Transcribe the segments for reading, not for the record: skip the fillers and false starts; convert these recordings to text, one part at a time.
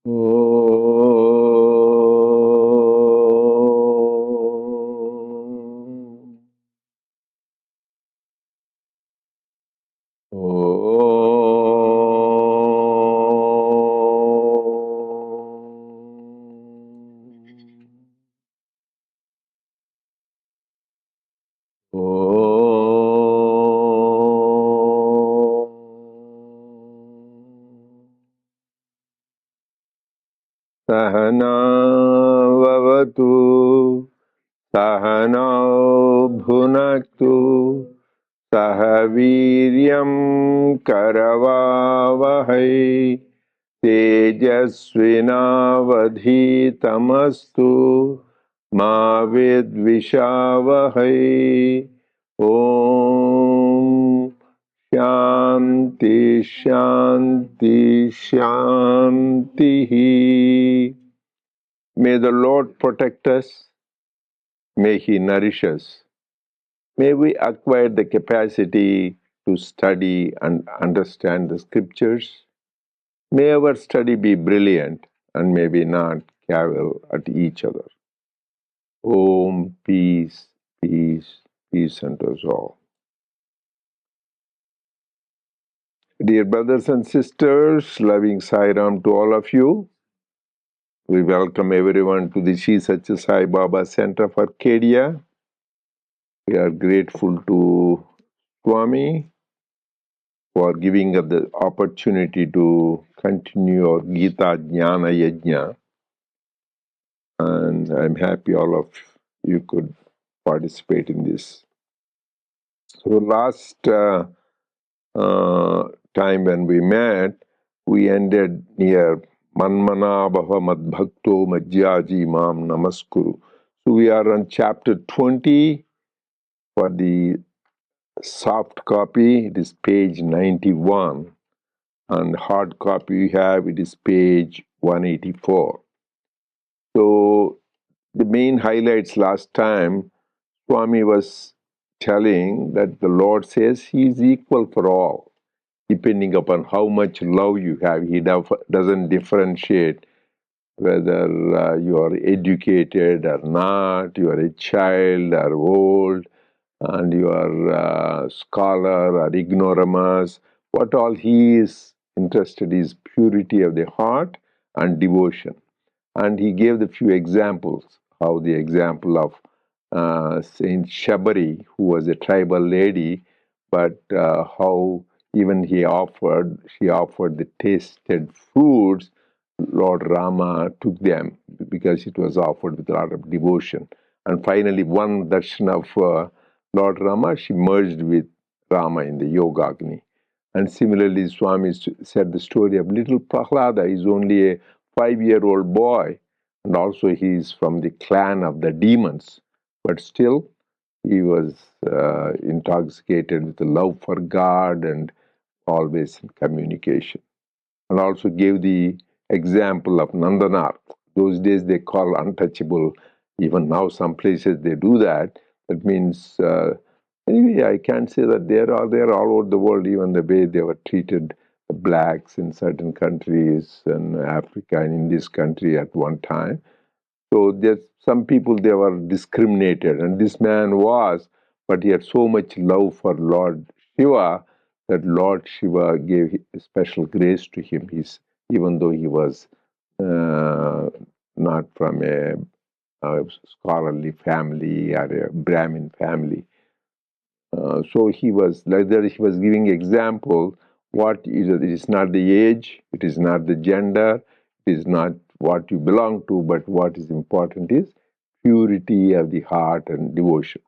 Sahanavavatu Sahanau bhunaktu Sahaviryam karavavahai Tejasvinavadhitamastu Ma vidvishavahai. Om Shanti Shanti Shanti. May the Lord protect us. May He nourish us. May we acquire the capacity to study and understand the scriptures. May our study be brilliant and may we not cavil at each other. Om, peace, peace, peace unto us all. Dear brothers and sisters, loving Sai Ram to all of you. We welcome everyone to the Sri Sathya Sai Baba Center of Arcadia. We are grateful to Swami for giving us the opportunity to continue our Gita Jnana Yajna. And I'm happy all of you could participate in this. So last time when we met, we ended near Manmana Bhava Madbhakto Majjaji Mam Namaskuru. So we are on chapter 20 for the soft copy. It is page 91. And hard copy we have, it is page 184. So the main highlights last time, Swami was telling that the Lord says He is equal for all, depending upon how much love you have. He doesn't differentiate whether you are educated or not, you are a child or old, and you are a scholar or ignoramus. What all He is interested is purity of the heart and devotion. And He gave the few examples, how the example of Saint Shabari, who was a tribal lady, but how even she offered the tasted foods, Lord Rama took them because it was offered with a lot of devotion. And finally, one darshan of Lord Rama, she merged with Rama in the Yogagni. And similarly, Swami said the story of little Prahlada. He's only a 5-year-old boy, and also he is from the clan of the demons. But still, he was intoxicated with the love for God and always in communication. And also gave the example of Nandanar. Those days they call untouchable. Even now, some places they do that. That means, anyway, I can't say that they are there all over the world, even the way they were treated the blacks in certain countries and Africa and in this country at one time. So there's some people, they were discriminated, and this man was, but he had so much love for Lord Shiva that Lord Shiva gave special grace to him. Even though he was not from a scholarly family or a Brahmin family. So he was like that. He was giving example. What is it? It is not the age. It is not the gender. It is not what you belong to. But what is important is purity of the heart and devotion.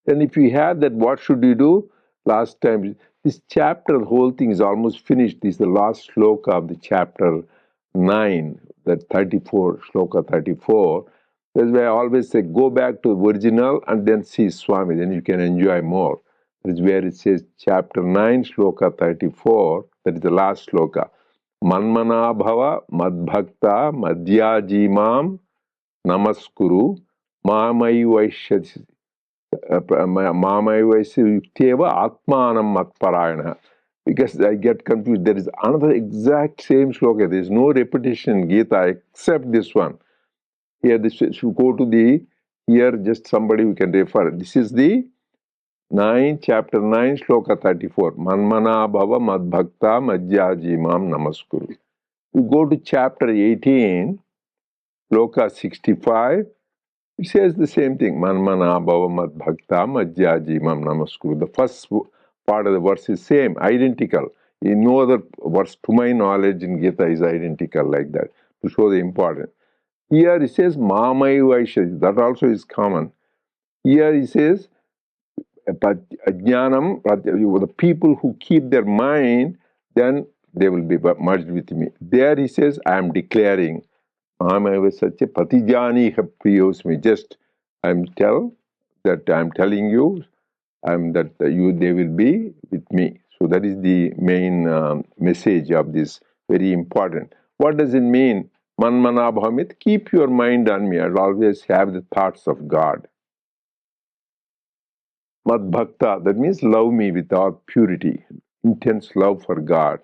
And if you have that, what should you do? Last time, this chapter, the whole thing is almost finished. This is the last sloka of the chapter 9, that 34, sloka 34. That's why I always say, go back to the original and then see Swami, then you can enjoy more. That's where it says, chapter 9, sloka 34, that is the last sloka. Manmana bhava madbhakta madhyajimam namaskuru mamai vaishyasi Mamai Vaisi Yukteva Atmanam Matparayana. because I get confused. There is another exact same shloka. There is no repetition in Gita except this one. Here, this if you go to the here, just somebody we can refer. This is the chapter 9, shloka 34. Manmana bhava madbhakta majjajimam namaskuru. You go to chapter 18, shloka 65. It says the same thing. Manmana bhava madbhakta majjajimam namaskuru. The first part of the verse is same, identical. In no other verse, to my knowledge, in Gita is identical like that, to show the importance. Here it says Mamai Vaishya. That also is common. Here he says Ajnanam, the people who keep their mind, then they will be merged with me. There he says, I am declaring Mamai Vaishya Patijani Priyosmi. Just I'm telling you that they will be with me. So that is the main message of this, very important. What does it mean? Manmana bhamit, keep your mind on me. I'll always have the thoughts of God. Mad bhakta, that means love me without purity, intense love for God.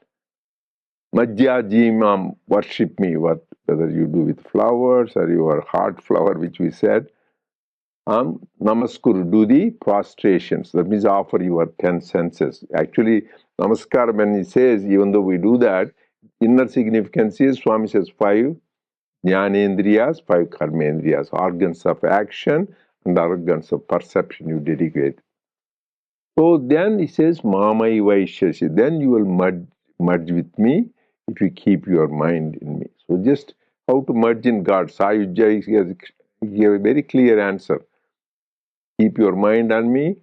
Majja jimam, worship me, whether you do with flowers or your heart flower, which we said. Namaskar, do the prostrations. That means offer your 10 senses. Actually, namaskar, when he says, even though we do that, inner significance is, Swami says, 5 jnanendriyas, 5 karmendriyas, organs of action and organs of perception you dedicate. So then he says, Mamai Vaishyashi, then you will merge with me if you keep your mind in me. So just how to merge in God. Sayujya gave a very clear answer. Keep your mind on me,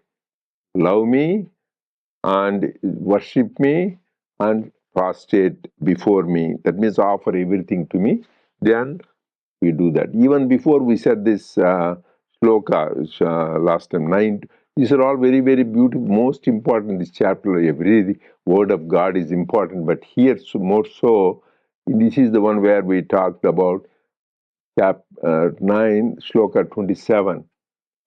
love me, and worship me, and prostrate before me. That means offer everything to me. Then we do that. Even before we said this sloka last time, 9. These are all very, very beautiful, most important. This chapter, every word of God is important, but here more so. This is the one where we talked about chapter 9, shloka 27.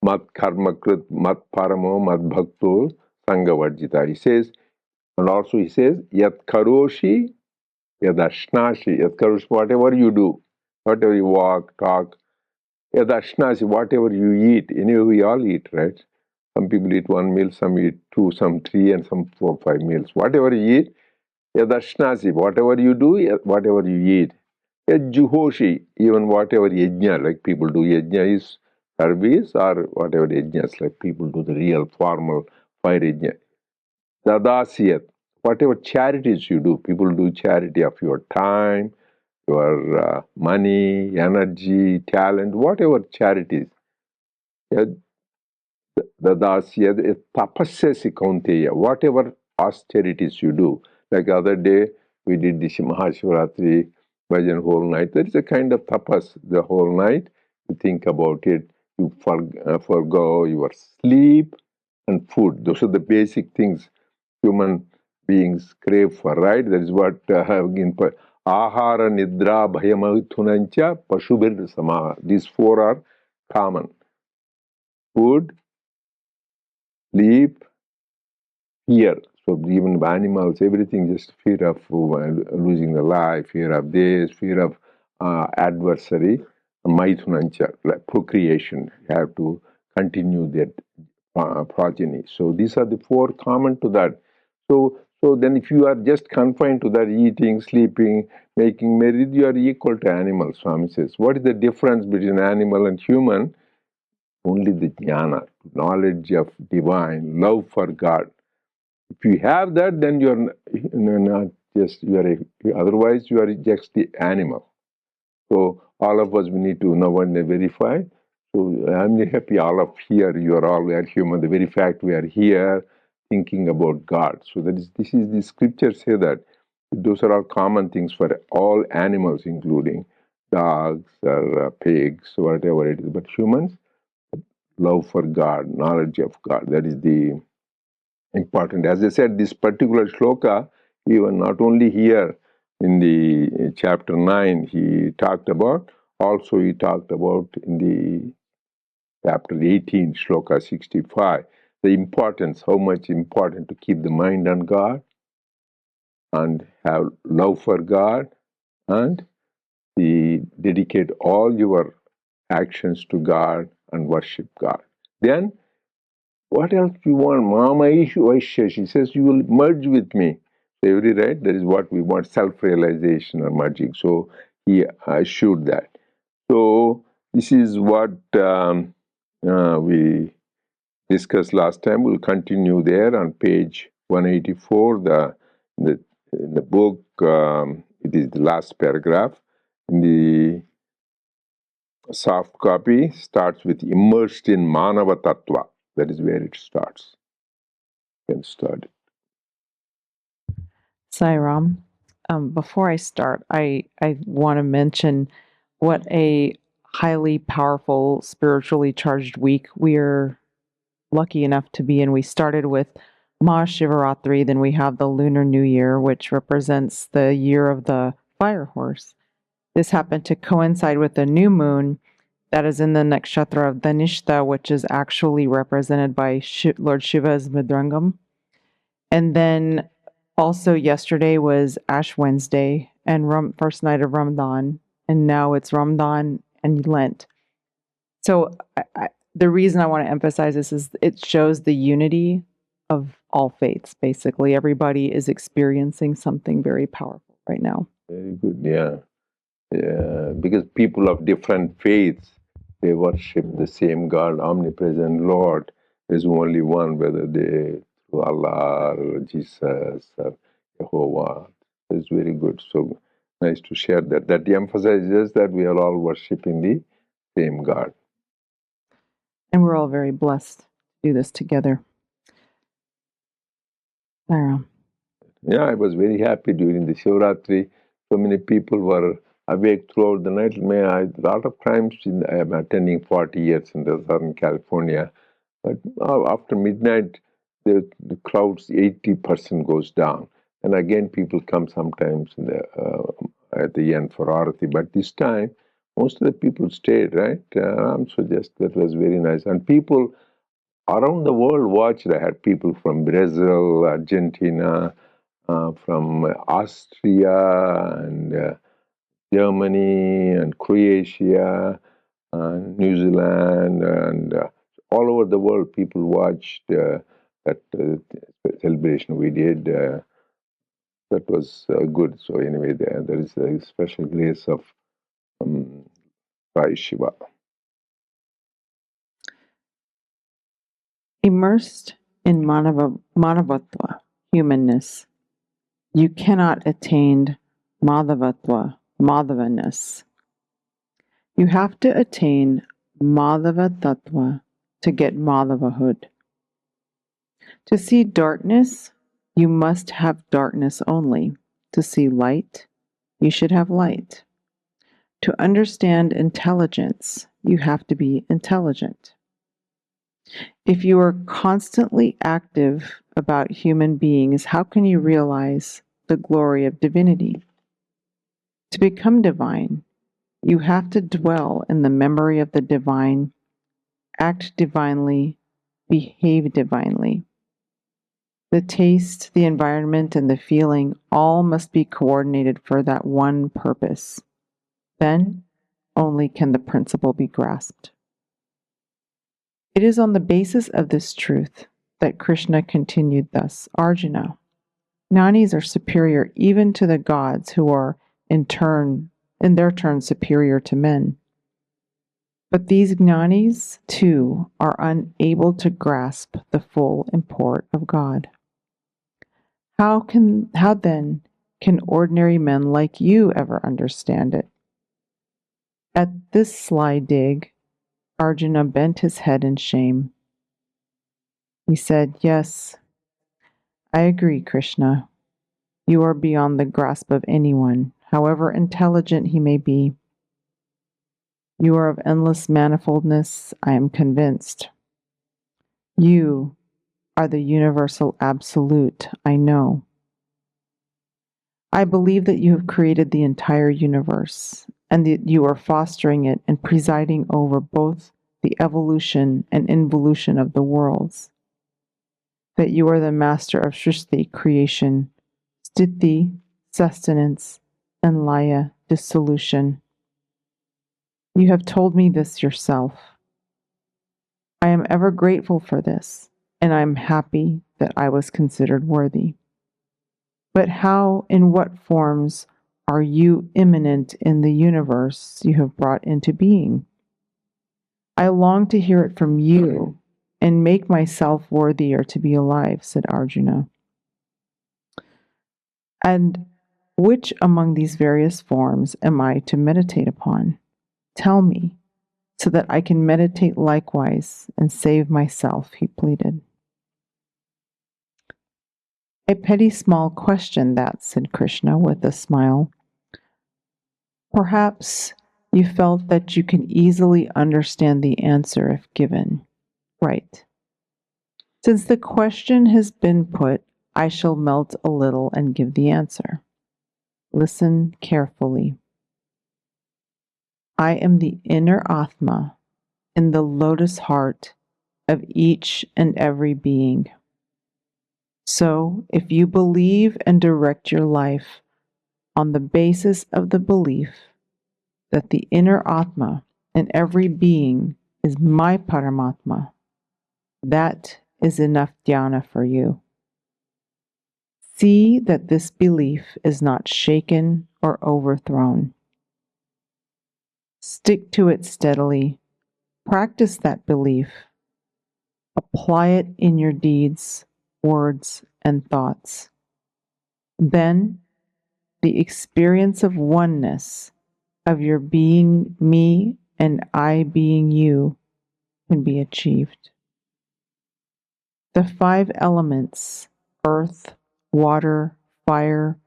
Mat karma krit, mat paramo, mat bhakto, sangavajita. He says, and also he says, yat karoshi, yat ashnashi, yat karoshi, whatever you do, whatever you walk, talk, yat ashnashi, whatever you eat. Anyway, we all eat, right? Some people eat 1 meal, some eat 2, some 3, and some 4, 5 meals. Whatever you eat, yat ashnasi, whatever you do, whatever you eat. Yat juhoshi, even whatever yajna, like people do. Yajna is service or whatever yajnas, like people do the real formal fire yajna. Dadasiyat, whatever charities you do, people do charity of your time, your money, energy, talent, whatever charities. Dadasiyat, tapasyasi kaunteya, whatever austerities you do. Like the other day, we did this Mahashivratri bhajan whole night. That is a kind of tapas, the whole night. You think about it, you forgo your sleep and food. Those are the basic things human beings crave for, right? That is what in ahara, nidra, bhayamaithunancha, pashubir samaha. These 4 are common. Food, sleep, fear. So even animals, everything just fear of losing the life, fear of this, fear of adversary, maithunancha, like procreation. You have to continue that progeny. So these are the 4 common to that. So then if you are just confined to that eating, sleeping, making merry, you are equal to animals, Swami says. What is the difference between animal and human? Only the jnana, knowledge of divine, love for God. If you have that, then you're not just, otherwise you are just the animal. So all of us, we need to know and verify. So I'm happy all of here, we are human. The very fact we are here thinking about God. So this is the scriptures say that those are all common things for all animals, including dogs or pigs, whatever it is. But humans, love for God, knowledge of God, that is the important. As I said, this particular shloka, even not only here in the chapter 9, he talked about, also he talked about in the chapter 18, shloka 65, the importance, how much important to keep the mind on God, and have love for God, and dedicate all your actions to God and worship God. Then, what else do you want? Mama Vaishya, she says, you will merge with me. So every right, that is what we want, self-realization or merging. So he assured that. So this is what we discussed last time. We'll continue there on page 184. In the book, it is the last paragraph. In the soft copy, starts with immersed in Manava Tattva. That is where it starts. You can start it. Sairam, before I start, I want to mention what a highly powerful, spiritually charged week we're lucky enough to be in. We started with Mahashivaratri, then we have the Lunar New Year, which represents the year of the fire horse. This happened to coincide with the new moon that is in the nakshatra of Dhanishta, which is actually represented by Lord Shiva's Mridangam. And then also yesterday was Ash Wednesday and first night of Ramadan, and now it's Ramadan and Lent. So the reason I want to emphasize this is it shows the unity of all faiths. Basically, everybody is experiencing something very powerful right now. Very good, yeah. Because people of different faiths, they worship the same God, omnipresent Lord. There's only one, whether they through Allah or Jesus or Jehovah. It's very good. So nice to share that. That emphasizes that we are all worshiping the same God. And we're all very blessed to do this together. Yeah, I was very happy during the Shivratri. So many people were awake throughout the night. A lot of times I am attending 40 years in the Southern California. But after midnight, the crowd's 80% goes down. And again, people come sometimes at the end for Arati. But this time, most of the people stayed, right? So that was very nice. And people around the world watched. I had people from Brazil, Argentina, from Austria and Germany and Croatia, New Zealand, and all over the world, people watched that celebration we did. That was good. So anyway, there is a special grace of Sai Shiva. Immersed in Manavatva, humanness, you cannot attain Madhavatva, Madhavaness. You have to attain Madhava Tattva to get Madhavahood. To see darkness, you must have darkness only. To see light, you should have light. To understand intelligence, you have to be intelligent. If you are constantly active about human beings, how can you realize the glory of divinity? To become divine, you have to dwell in the memory of the divine, act divinely, behave divinely. The taste, the environment, and the feeling all must be coordinated for that one purpose. Then only can the principle be grasped. It is on the basis of this truth that Krishna continued thus, Arjuna, Jnanis are superior even to the gods who are in their turn superior to men. But these Jnanis too are unable to grasp the full import of God. How then can ordinary men like you ever understand it? At this sly dig, Arjuna bent his head in shame. He said, Yes, I agree, Krishna. You are beyond the grasp of anyone, however intelligent he may be. You are of endless manifoldness, I am convinced. You are the universal absolute, I know. I believe that you have created the entire universe, and that you are fostering it and presiding over both the evolution and involution of the worlds. That you are the master of Srishti, creation, sthiti, sustenance, and laya, dissolution. You have told me this yourself. I am ever grateful for this, and I am happy that I was considered worthy. But how, in what forms, are you immanent in the universe you have brought into being? I long to hear it from you and make myself worthier to be alive, said Arjuna. And which among these various forms am I to meditate upon? Tell me, so that I can meditate likewise and save myself, he pleaded. A petty small question that, said Krishna with a smile. Perhaps you felt that you can easily understand the answer if given. Right. Since the question has been put, I shall melt a little and give the answer. Listen carefully. I am the inner Atma in the lotus heart of each and every being. So, if you believe and direct your life on the basis of the belief that the inner Atma in every being is my Paramatma, that is enough dhyana for you. See that this belief is not shaken or overthrown. Stick to it steadily. Practice that belief. Apply it in your deeds, words, and thoughts. Then, the experience of oneness, of your being me and I being you, can be achieved. The 5 elements, earth, water, fire,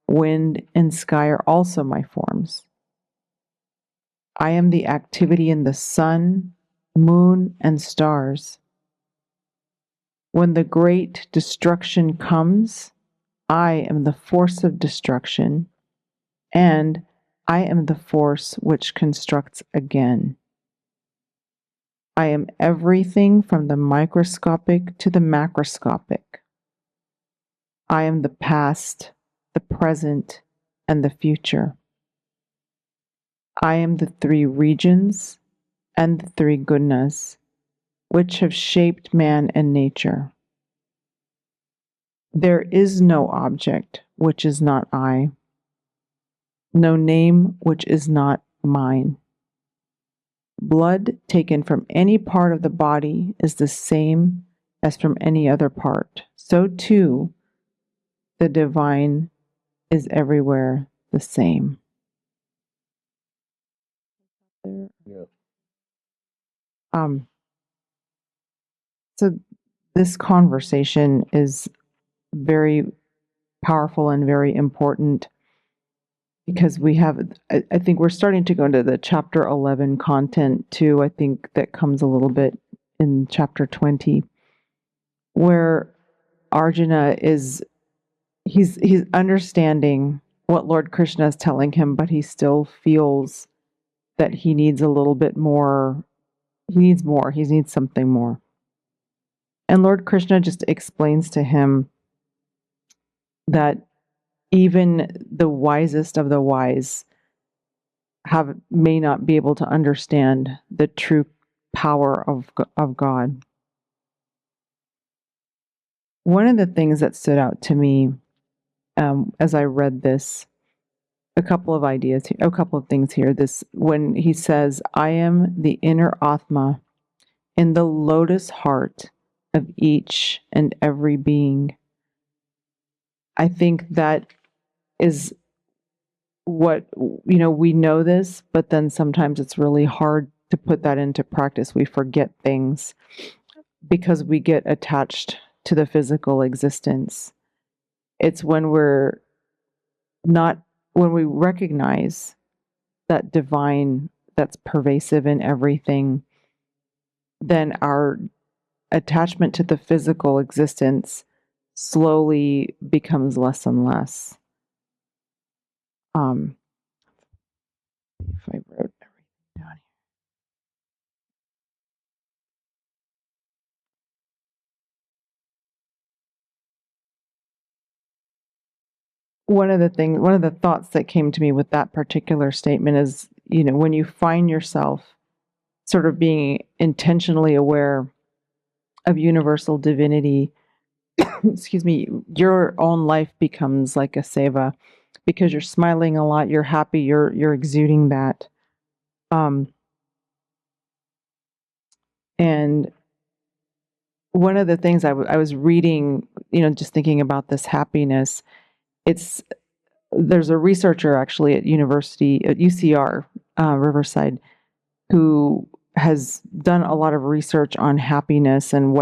wind, and sky, are also my forms. I am the activity in the sun, moon, and stars. When the great destruction comes, I am the force of destruction, and I am the force which constructs again. I am everything from the microscopic to the macroscopic. I am the past, the present, and the future. I am the 3 regions and the 3 gunas, which have shaped man and nature. There is no object which is not I, no name which is not mine. Blood taken from any part of the body is the same as from any other part. So too, the divine is everywhere the same. Yeah. So this conversation is very powerful and very important because we have, I think we're starting to go into the chapter 11 content too. I think that comes a little bit in chapter 20, where Arjuna he's understanding what Lord Krishna is telling him, but he still feels that he needs a little bit more. He needs more. He needs something more. And Lord Krishna just explains to him that even the wisest of the wise may not be able to understand the true power of God. One of the things that stood out to me as I read this, a couple of things here. This, when he says, "I am the inner Atma in the lotus heart of each and every being." I think that is what, we know this, but then sometimes it's really hard to put that into practice. We forget things because we get attached to the physical existence. It's when when we recognize that divine that's pervasive in everything, then our attachment to the physical existence slowly becomes less and less. If I wrote everything down here. one of the thoughts that came to me with that particular statement is, when you find yourself sort of being intentionally aware of universal divinity, excuse me, your own life becomes like a seva, because you're smiling a lot, you're happy, you're exuding that. And one of the things I was reading, just thinking about this happiness, there's a researcher actually at UCR, Riverside, who has done a lot of research on happiness and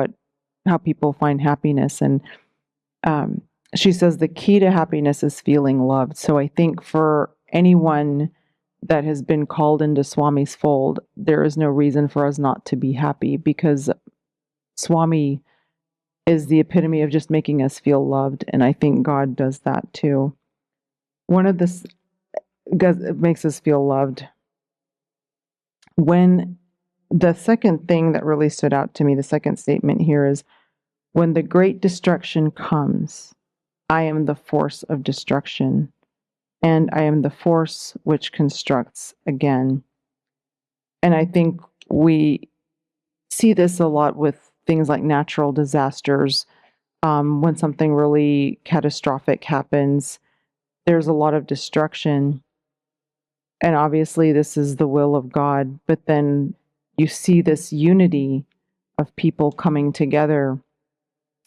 how people find happiness. And she says the key to happiness is feeling loved. So I think for anyone that has been called into Swami's fold, there is no reason for us not to be happy, because Swami is the epitome of just making us feel loved. And I think God does that too. One of this makes us feel loved. When the second thing that really stood out to me, the second statement here is, when the great destruction comes, I am the force of destruction, and I am the force which constructs again. And I think we see this a lot with things like natural disasters. When something really catastrophic happens, there's a lot of destruction. And obviously, this is the will of God. But then you see this unity of people coming together,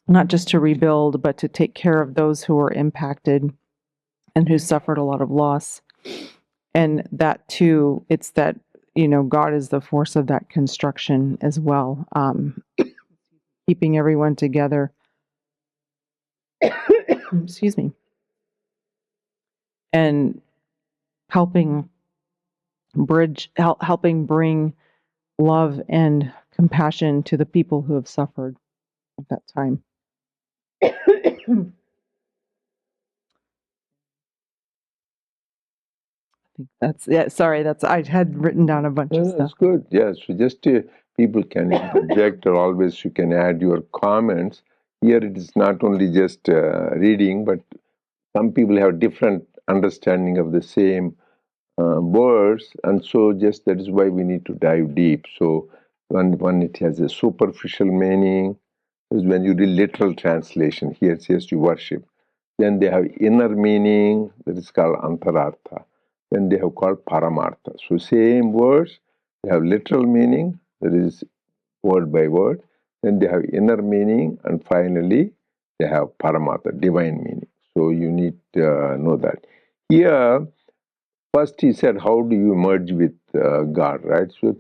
not just to rebuild, but to take care of those who were impacted and who suffered a lot of loss. And that too, it's that, God is the force of that construction as well, keeping everyone together. Excuse me. And helping bring love and compassion to the people who have suffered at that time. Sorry, I had written down a bunch of stuff. That's good. Yeah, so just people can interject, or always you can add your comments. Here it is not only just reading, but some people have different understanding of the same words, and so just that is why we need to dive deep. So when it has a superficial meaning, is when you read literal translation. Here it says to worship. Then they have inner meaning, that is called antarartha. Then they have called paramartha. So same words, they have literal meaning, that is word by word. Then they have inner meaning, and finally they have paramartha, divine meaning. So you need to know that. Here, first he said, how do you merge with God, right? So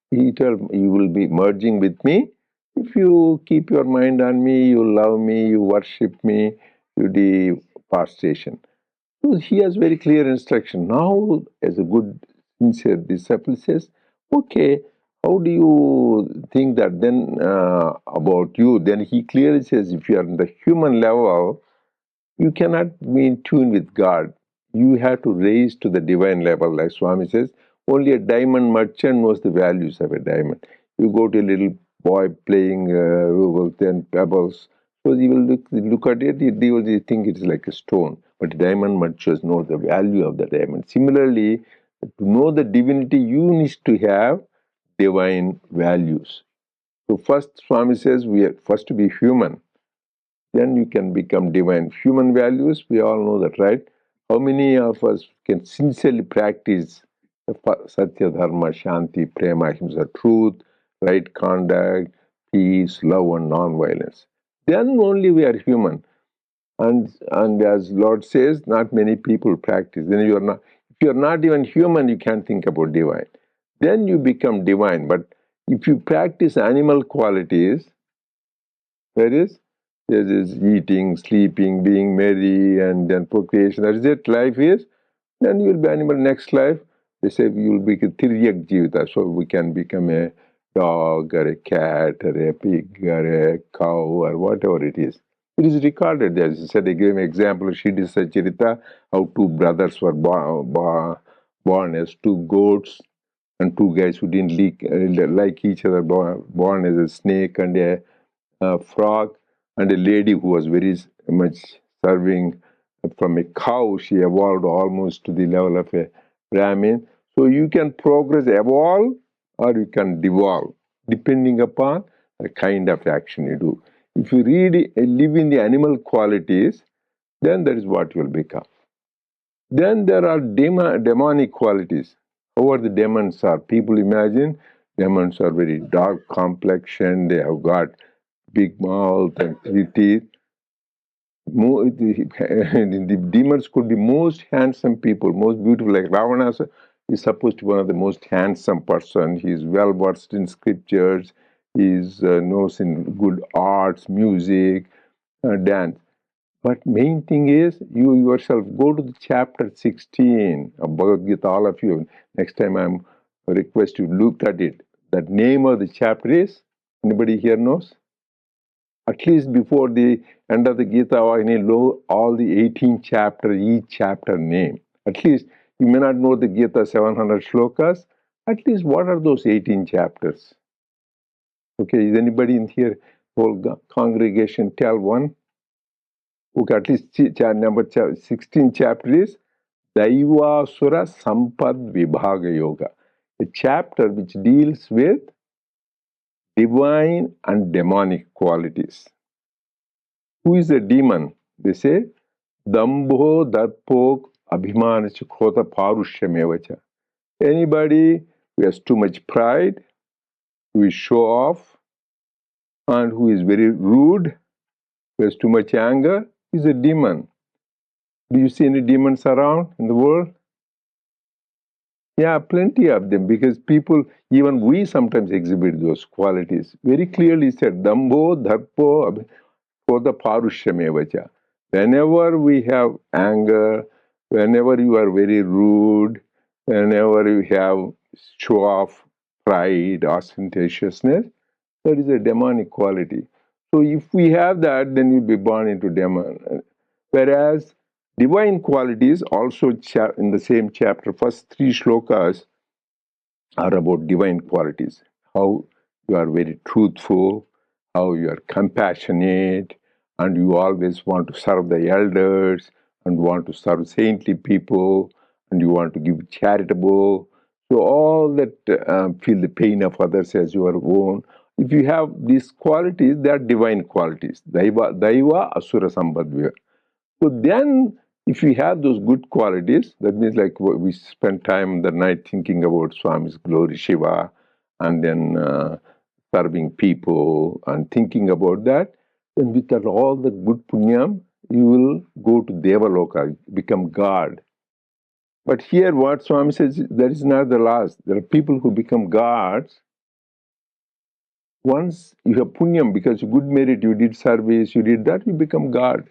he told, you will be merging with me if you keep your mind on me, you love me, you worship me, you do prostration. So he has very clear instruction. Now, as a good, sincere disciple says, okay, how do you think that then about you? Then he clearly says, if you are on the human level, you cannot be in tune with God. You have to raise to the divine level. Like Swami says, only a diamond merchant knows the values of a diamond. You go to a little boy playing rubles and pebbles, so he will look at it, he will think it is like a stone. But diamond merchants know the value of the diamond. Similarly, to know the divinity, you need to have divine values. So first, Swami says, we are first to be human. Then you can become divine. Human values, we all know that, right? How many of us can sincerely practice Sathya, Dharma, Shanti, Prema, Ahimsa, truth, right conduct, peace, love, and non-violence? Then only we are human. And as Lord says, not many people practice. Then you are not. If you are not even human, you can't think about divine. Then you become divine. But if you practice animal qualities, that is, there is eating, sleeping, being merry, and then procreation. That is it, life is. Then you will be animal. Next life, they say you will be Tiryak Jivita. So we can become a dog, or a cat, or a pig, or a cow, or whatever it is. It is recorded. As I said, I gave an example of Shri Sachirita, how two brothers were born as two goats, and two guys who didn't like each other, born as a snake and a frog, and a lady who was very much serving From a cow, she evolved almost to the level of a Brahmin. So you can progress, evolve, or you can devolve, depending upon the kind of action you do. If you really live in the animal qualities, then that is what you will become. Then there are demonic qualities. How are the demons are? People imagine demons are very dark complexion, they have got big mouth and three teeth. The demons could be most handsome people, most beautiful. Like Ravana is supposed to be one of the most handsome person. He is well versed in scriptures. He knows in good arts, music, dance. But main thing is you yourself go to the chapter 16 of Bhagavad Gita. All of you, next time I'm request you look at it. That name of the chapter is, anybody here knows? At least before the end of the Gita Vahini, know all the 18 chapter, each chapter name. At least you may not know the Gita 700 shlokas. At least what are those 18 chapters? Okay, is anybody in here, whole congregation, tell one? Okay, at least number 16 chapter is Daivasura Sampad Vibhaga Yoga, a chapter which deals with divine and demonic qualities. Who is a demon? They say, Dambho Darpok Abhimanacha Krota Parushyamyevacha. Anybody who has too much pride, who is show off, and who is very rude, who has too much anger, is a demon. Do you see any demons around in the world? Yeah, plenty of them, because people, even we sometimes exhibit those qualities. Very clearly said, Dambho Dharpo Koda Parushyamyevacha. Whenever we have anger, whenever you are very rude, whenever you have show off, pride, ostentatiousness, that is a demonic quality. So if we have that, then you'll be born into demon. Whereas divine qualities, also in the same chapter, first 3 shlokas are about divine qualities. How you are very truthful, how you are compassionate, and you always want to serve the elders, and want to serve saintly people, and you want to give charitable. So all that feel the pain of others as your own. If you have these qualities, they are divine qualities. Daiva Asura Sambadvya. So then, if we have those good qualities, that means like we spend time the night thinking about Swami's glory, Shiva, and then serving people and thinking about that, then with all the good punyam, you will go to Devaloka, become God. But here what Swami says, that is not the last. There are people who become gods. Once you have punyam, because you good merit, you did service, you did that, you become God.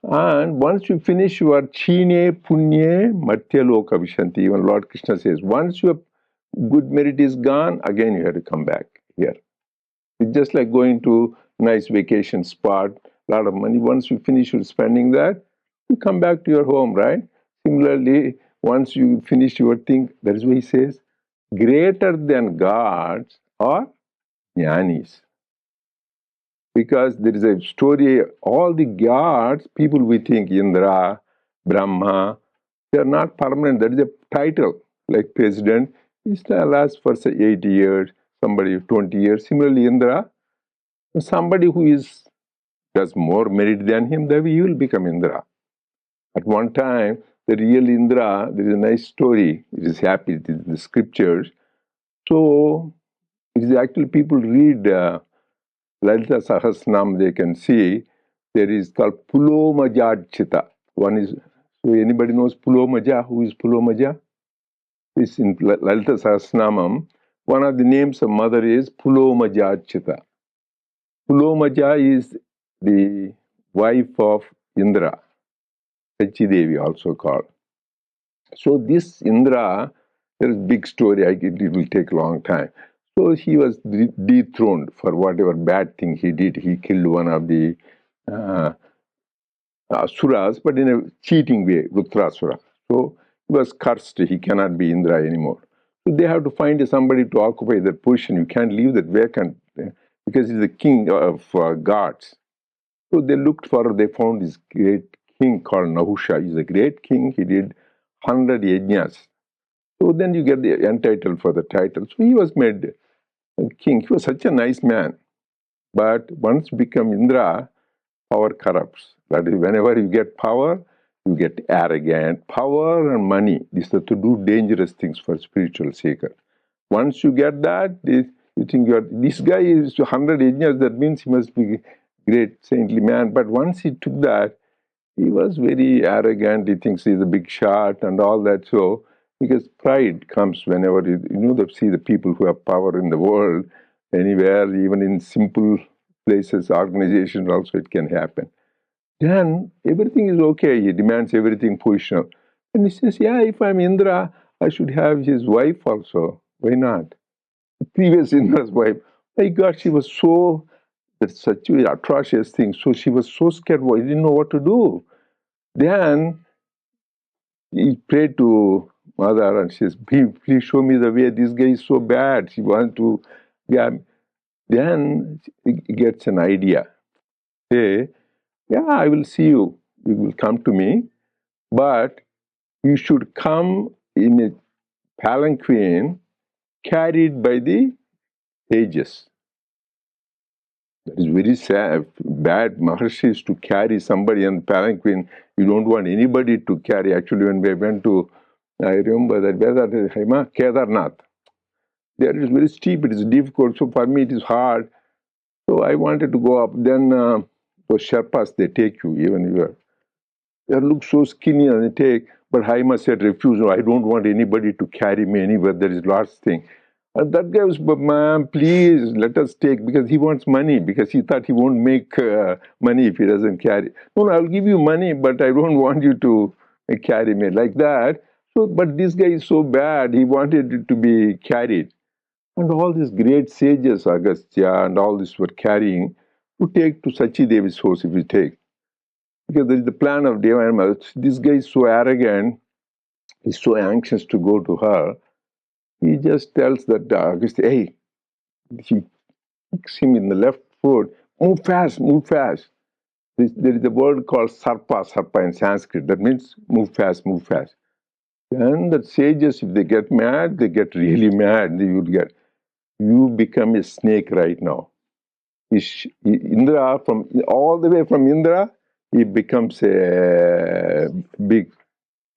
And once you finish your chine punye matya loka vishanti, even Lord Krishna says, once your good merit is gone, again you have to come back here. It's just like going to nice vacation spot, a lot of money. Once you finish your spending that, you come back to your home, right? Similarly, once you finish your thing, that is why he says, greater than gods are jnanis. Because there is a story, all the gods, people we think, Indra, Brahma, they are not permanent. That is a title, like president. He still lasts for say 80 years, somebody 20 years. Similarly, Indra, somebody who does more merit than him, then he will become Indra. At one time, the real Indra, there is a nice story. It is happy, it is in the scriptures. So, it is actually people read Lalita Sahasranam, they can see there is called Pulomajachita. One is, so anybody knows Pulomaja? Who is Pulomaja? It's in Lalita Sahasranamam. One of the names of mother is Pulomajachita. Pulomaja is the wife of Indra, Sachi also called. So this Indra, there is big story, it will take a long time. So he was dethroned for whatever bad thing he did. He killed one of the Asuras, but in a cheating way, Rutrasura. So he was cursed, he cannot be Indra anymore. So they have to find somebody to occupy that position. You can't leave that vacant because he's the king of gods. So they looked for, they found this great king called Nahusha. He's a great king. He did 100 yajnas. So then you get the entitled for the title. So he was made a king. He was such a nice man. But once you become Indra, power corrupts. That is, whenever you get power, you get arrogant. Power and money, these are to do dangerous things for spiritual seeker. Once you get that, you think this guy is 100 yajnas, that means he must be great saintly man. But once he took that, he was very arrogant. He thinks he's a big shot and all that. So, because pride comes whenever see the people who have power in the world, anywhere, even in simple places, organizations, also it can happen. Then everything is okay. He demands everything positional. And he says, yeah, if I'm Indra, I should have his wife also. Why not? The previous Indra's wife, my God, she was so, that's such an atrocious thing. So she was so scared, he didn't know what to do. Then he prayed to Mother and she says, please show me the way. This guy is so bad. She wants to, yeah. Then he gets an idea. Say, yeah, I will see you. You will come to me, but you should come in a palanquin carried by the sages. That is very sad, bad. Maharshi is to carry somebody on palanquin. You don't want anybody to carry. Actually, when we went to, I remember that where that is, Kedarnath. There it is very steep. It is difficult. So for me, it is hard. So I wanted to go up. Then those Sherpas, they take you, even you are. They look so skinny and they take. But Haima said, refuse. No, I don't want anybody to carry me anywhere. There is lots of things. And that guy was, but ma'am, please let us take, because he wants money, because he thought he won't make money if he doesn't carry. No, I'll give you money, but I don't want you to carry me like that. So, but this guy is so bad, he wanted it to be carried. And all these great sages, Agastya and all this were carrying to take to Sachi Devi's house if you take. Because there is the plan of Deva. This guy is so arrogant, he's so anxious to go to her. He just tells that Agastya, hey, he kicks him in the left foot, move fast, move fast. There is a word called sarpa in Sanskrit. That means move fast, move fast. And the sages, if they get mad, they get really mad. You become a snake right now. Indra, from all the way from Indra, he becomes a big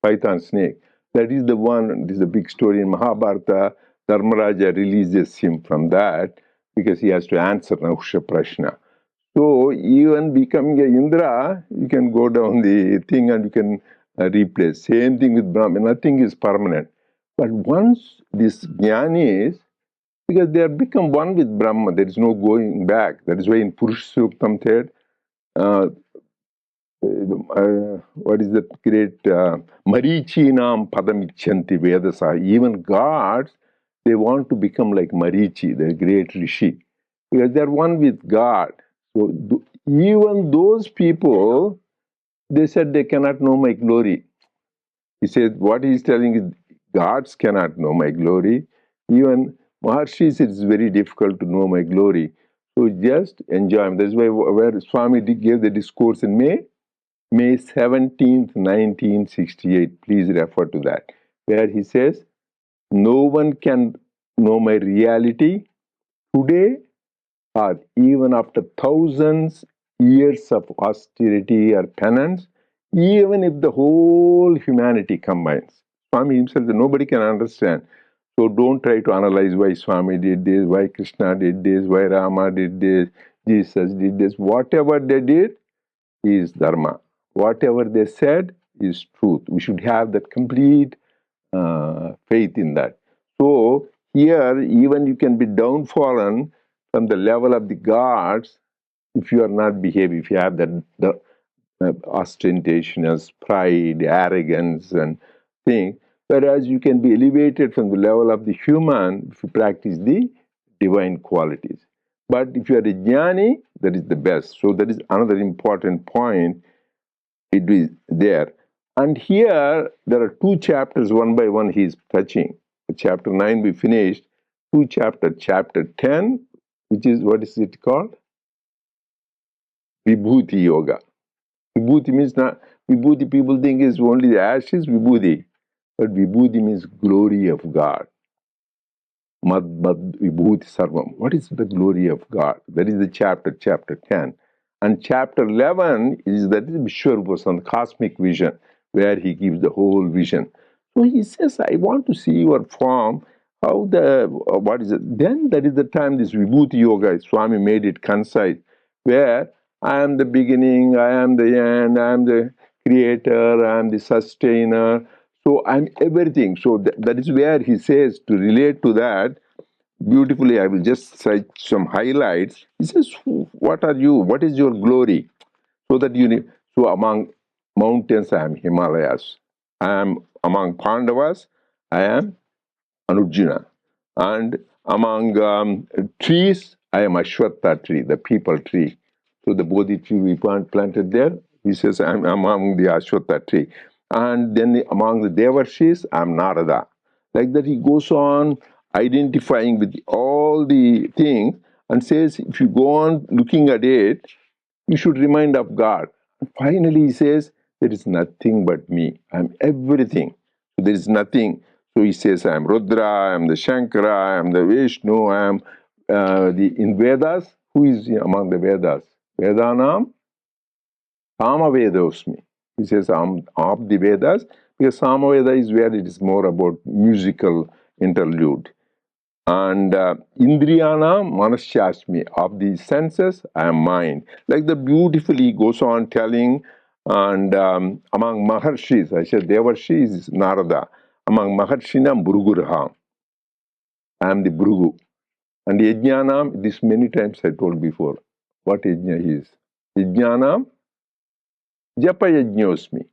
python snake. That is the one, this is a big story in Mahabharata. Dharmaraja releases him from that because he has to answer Nahusha Prashna. So even becoming a Indra, you can go down the thing and you can replace. Same thing with Brahma. Nothing is permanent. But once this jnani is, because they have become one with Brahma, there is no going back. That is why in Purusha Suktam third, what is that great Marichinam Padamichanti Vedasa. Even gods, they want to become like Marichi, the great Rishi, because they are one with God. So even those people, they said they cannot know my glory. He said, what he is telling is, gods cannot know my glory. Even Maharshis, it is very difficult to know my glory. So just enjoy. That's why where Swami gave the discourse in May 17th, 1968. Please refer to that. Where he says, no one can know my reality today or even after thousands years of austerity or penance, even if the whole humanity combines. Swami himself, nobody can understand. So don't try to analyze why Swami did this, why Krishna did this, why Rama did this, Jesus did this. Whatever they did is dharma. Whatever they said is truth. We should have that complete faith in that. So here, even you can be downfallen from the level of the gods if you are not behaving, if you have the ostentatious pride, arrogance, and thing. Whereas you can be elevated from the level of the human if you practice the divine qualities. But if you are a jnani, that is the best. So that is another important point. It is there. And here, there are two chapters, one by one, he is touching. Chapter 9 we finished. Two chapters. Chapter 10, which is, what is it called? Vibhuti Yoga. Vibhuti means not, Vibhuti, people think is only the ashes, Vibhuti. But Vibhuti means glory of God. Mad Vibhuti Sarvam. What is the glory of God? That is the chapter 10. And chapter 11 is that is Vishwarupasan, cosmic vision, where he gives the whole vision. So he says, I want to see your form, how what is it? Then that is the time this Vibhuti Yoga, Swami made it concise, where I am the beginning, I am the end, I am the creator, I am the sustainer. So I'm everything. So that is where he says, to relate to that, beautifully, I will just cite some highlights. He says, what are you? What is your glory? So that you need, so among mountains, I am Himalayas. I am among Pandavas, I am Anujina. And among trees, I am Ashwatha tree, the people tree. So the Bodhi tree we planted there, he says, I'm among the Ashwatha tree. And then among the Devarshis, I'm Narada. Like that, he goes on identifying with all the things and says, if you go on looking at it, you should remind of God. And finally, he says, there is nothing but me. I'm everything. So there is nothing. So he says, I am Rudra, I am the Shankara, I am the Vishnu, I am in Vedas. Who is among the Vedas? Vedanam Samavedosmi. He says, I'm of the Vedas, because Samaveda is where it is more about musical interlude. And Indriyana Manashyasmi, of the senses, I am mind. Like the beautifully he goes on telling, and among Maharshis, I said Devarshi is Narada. Among Maharshinam, Bhrugurha. I am the Bhrugu. And Yajnanam, this many times I told before, what Yajna is. Yajnanam, Japa Yajñosmi.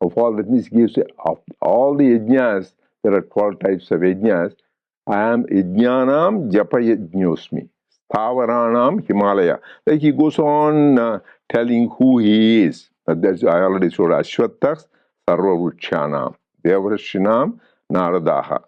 Of all that means gives of all the yajnas, there are 12 types of yajnas. I am yajnanam japa yajñosmi. Stavaranam Himalaya. Like he goes on telling who he is. That's I already showed Ashwattaks Sarvaruchanam. Devarashinam Naradaha.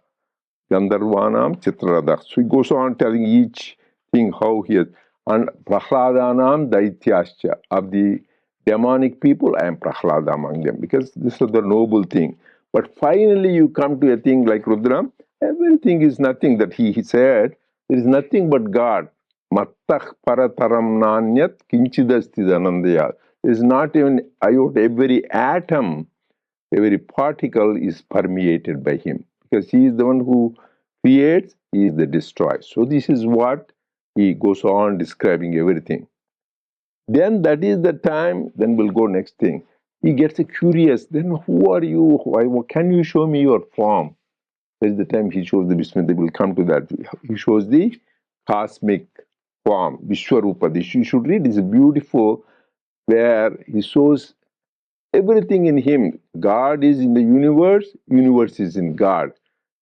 Gandharvanam Chitraradha. So he goes on telling each thing how he is. And Prahladanam Daityascha. Of the demonic people, I am Prahlada among them, because this is the noble thing. But finally you come to a thing like Rudra, everything is nothing that he said. There is nothing but God. Mattah parataram nanyat kinchidasti danandaya. There is not even iota, every atom, every particle is permeated by him, because he is the one who creates, he is the destroyer. So this is what he goes on describing everything. Then that is the time, then we'll go next thing. He gets curious, then who are you? Why, can you show me your form? That is the time he shows the Vishnu. We'll come to that. He shows the cosmic form, Vishwarupa. You should read, it's beautiful, where he shows everything in him. God is in the universe, universe is in God.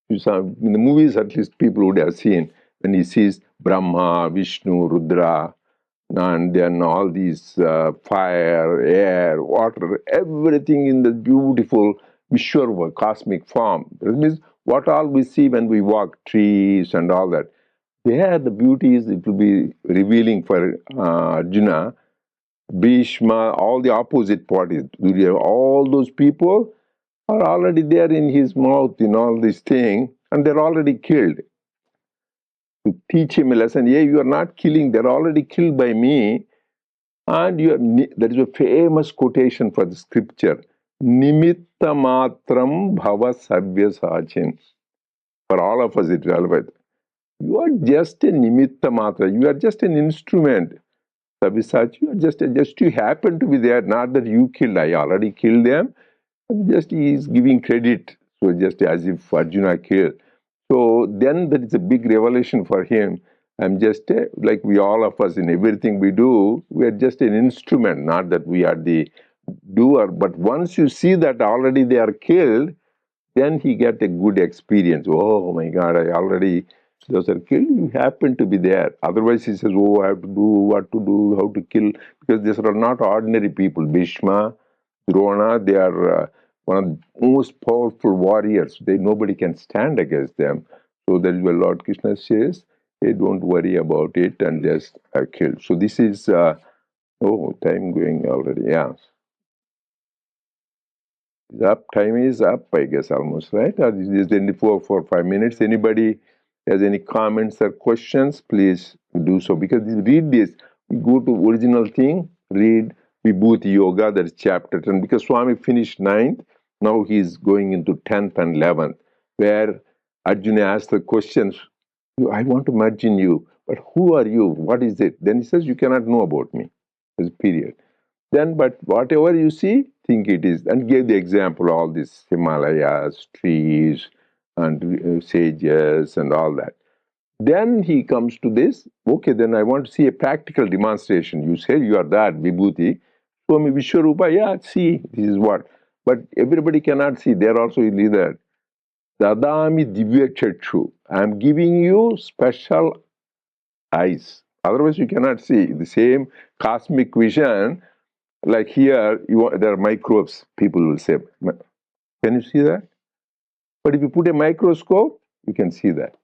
In the movies, at least people would have seen, when he sees Brahma, Vishnu, Rudra, and then all these fire, air, water, everything in the beautiful Vishwarupa, cosmic form. That means what all we see when we walk, trees and all that. There, the beauty is, it will be revealing for Arjuna, Bhishma, all the opposite parties. All those people are already there in his mouth in all this thing, and they're already killed. To teach him a lesson, yeah, you are not killing, they're already killed by me. And there is a famous quotation for the scripture, Nimitta matram bhava sabya sachin. For all of us, it's relevant. You are just a nimitta matra, you are just an instrument. Sabyasachi, you are just you happen to be there, not that you killed, I already killed them. Just he is giving credit, so just as if Arjuna killed. So then that is a big revelation for him. I'm just like we all of us in everything we do, we are just an instrument, not that we are the doer. But once you see that already they are killed, then he get a good experience. Oh my God, I already, those are killed, you happen to be there. Otherwise he says, oh, I have to do, what to do, how to kill, because these are not ordinary people. Bhishma, Drona, they are one of the most powerful warriors. Nobody can stand against them. So that is why Lord Krishna says, hey, don't worry about it and just kill. So this is, time going already, yeah. Is up? Time is up, I guess, almost, right? Or is there only for 5 minutes? Anybody has any comments or questions? Please do so. Because read this. We go to original thing, read Vibhuti Yoga, that is chapter 10. Because Swami finished 9th, now he is going into 10th and 11th, where Arjuna asked the questions, I want to merge in you, but who are you? What is it? Then he says, you cannot know about me. There's a period. Then, but whatever you see, think it is. And gave the example, all these Himalayas, trees, and sages, and all that. Then he comes to this, okay, then I want to see a practical demonstration. You say you are that, Vibhuti. Show me Vishwarupa, yeah, see, this is what. But everybody cannot see. They're also leader. Dadami Divya Chakshu. I am giving you special eyes. Otherwise, you cannot see. The same cosmic vision, like here, there are microbes, people will say. Can you see that? But if you put a microscope, you can see that.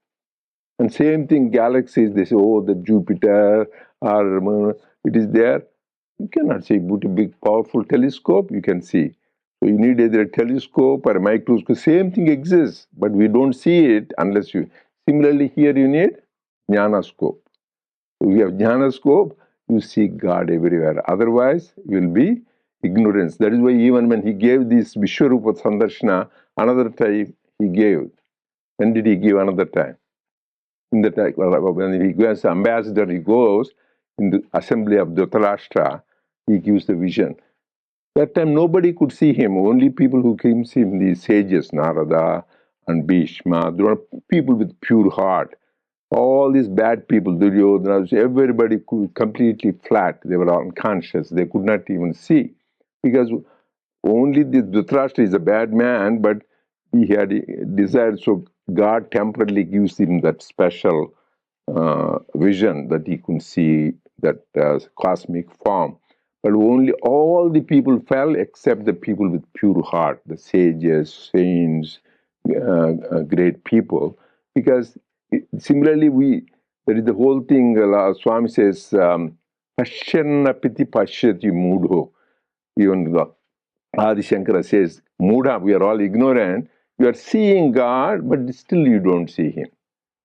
And same thing, galaxies, they say, oh, the Jupiter, or it is there. You cannot see. Put a big, powerful telescope, you can see. So you need either a telescope or a microscope. Same thing exists, but we don't see it unless you. Similarly, here you need jnanascope. So you have jnanascope, you see God everywhere. Otherwise, you will be ignorance. That is why even when he gave this Vishwarupa Sandarshana, another time he gave. When did he give another time? In the time, when he goes ambassador, he goes in the assembly of Dhritarashtra, he gives the vision. That time nobody could see him, only people who came see him, the sages, Narada and Bhishma, there were people with pure heart. All these bad people, Duryodhana, everybody completely flat. They were unconscious. They could not even see. Because only the Dhritarashtra is a bad man, but he had desired. So God temporarily gives him that special vision that he could see that cosmic form. But only all the people fell except the people with pure heart, the sages, saints, great people. Because similarly, there is the whole thing, Swami says, Pashyanna piti pashyati mudho. Even Adi Shankara says, Mudha, we are all ignorant. You are seeing God, but still you don't see Him.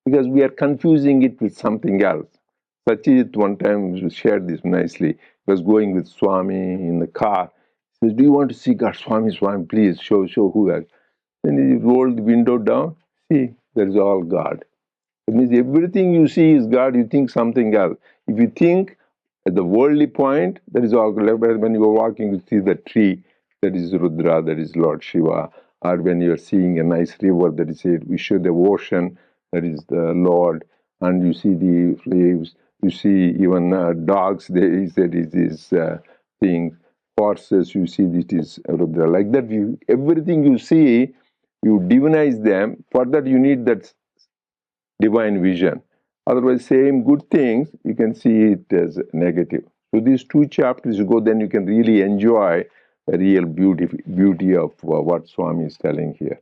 Because we are confusing it with something else. Sachit one time shared this nicely. He was going with Swami in the car. He says, do you want to see God? Swami, please show who else. Then he rolled the window down. See, there is all God. It means everything you see is God, you think something else. If you think at the worldly point, that is all. When you are walking, you see the tree, that is Rudra, that is Lord Shiva. Or when you are seeing a nice river, that is it. We show the ocean, that is the Lord. And you see the leaves, you see even dogs, there is this thing. Horses, you see it is Rudra. Like that, everything you see, you divinize them. For that, you need that divine vision. Otherwise, same good things, you can see it as negative. So these two chapters you go, then you can really enjoy the real beauty of what Swami is telling here.